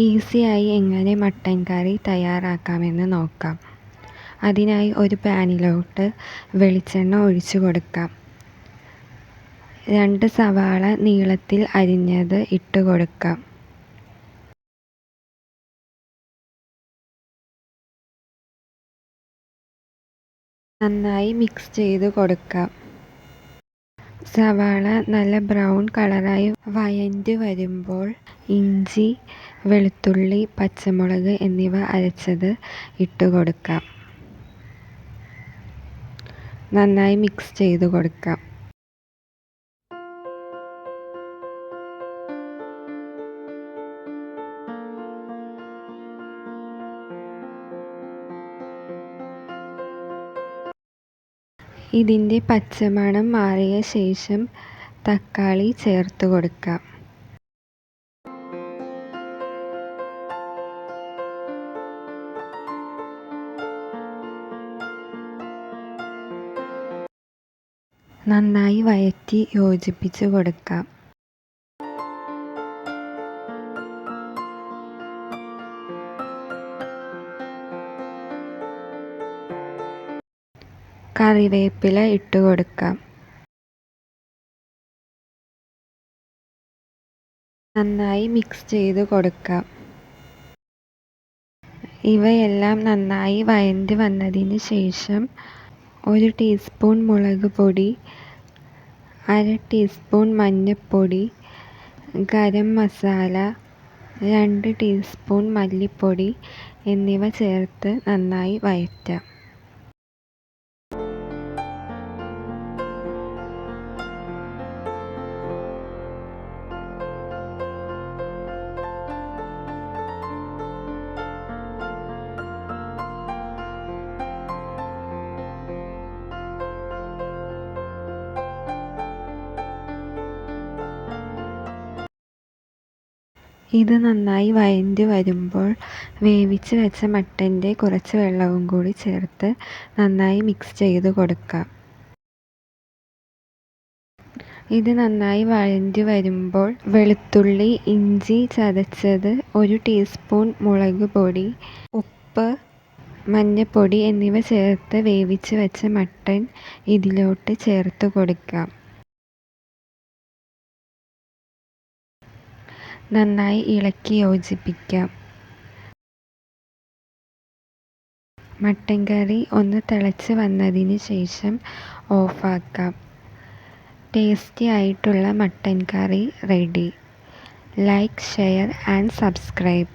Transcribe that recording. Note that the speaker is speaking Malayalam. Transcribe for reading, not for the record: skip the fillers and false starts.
ഈസിയായി എങ്ങനെ മട്ടൻ കറി തയ്യാറാക്കാമെന്ന് നോക്കാം. അതിനായി ഒരു പാനിലോട്ട് വെളിച്ചെണ്ണ ഒഴിച്ചു കൊടുക്കാം. 2 സവാള നീളത്തിൽ അരിഞ്ഞത് ഇട്ട് കൊടുക്കാം. നന്നായി മിക്സ് ചെയ്ത് കൊടുക്കാം. സവാള നല്ല ബ്രൗൺ കളറായി വഴണ്ട് വരുമ്പോൾ ഇഞ്ചി, വെളുത്തുള്ളി, പച്ചമുളക് എന്നിവ അരച്ചത് ഇട്ട് കൊടുക്കാം. നന്നായി മിക്സ് ചെയ്ത് കൊടുക്കാം. ഇതിൻ്റെ പച്ചമണം മാറിയ ശേഷം തക്കാളി ചേർത്ത് കൊടുക്കാം. നന്നായി വഴറ്റി യോജിപ്പിച്ച് കൊടുക്കാം. കറിവേപ്പില ഇട്ട് കൊടുക്കാം. നന്നായി മിക്സ് ചെയ്ത് കൊടുക്കാം. ഇവയെല്ലാം നന്നായി വഴണ്ട് വന്നതിന് ശേഷം 1 ടീസ്പൂൺ മുളക് പൊടി, 1/2 ടീസ്പൂൺ മഞ്ഞൾപ്പൊടി, ഗരം മസാല, 2 ടീസ്പൂൺ മല്ലിപ്പൊടി എന്നിവ ചേർത്ത് നന്നായി വഴറ്റാം. ഇത് നന്നായി വഴണ്ട് വരുമ്പോൾ വേവിച്ച് വെച്ച മട്ടൻ്റെ കുറച്ച് വെള്ളവും കൂടി ചേർത്ത് നന്നായി മിക്സ് ചെയ്ത് കൊടുക്കാം. ഇത് നന്നായി വഴണ്ട് വരുമ്പോൾ വെളുത്തുള്ളി, ഇഞ്ചി ചതച്ചത്, 1 ടീസ്പൂൺ മുളക് പൊടി, ഉപ്പ്, മഞ്ഞൾപ്പൊടി എന്നിവ ചേർത്ത് വേവിച്ച് വെച്ച മട്ടൻ ഇതിലോട്ട് ചേർത്ത് കൊടുക്കാം. നന്നായി ഇളക്കി യോജിപ്പിക്കാം. മട്ടൻ കറി ഒന്ന് തിളച്ച് വന്നതിന് ശേഷം ഓഫാക്കാം. ടേസ്റ്റി ആയിട്ടുള്ള mutton curry ready. Like, share and subscribe.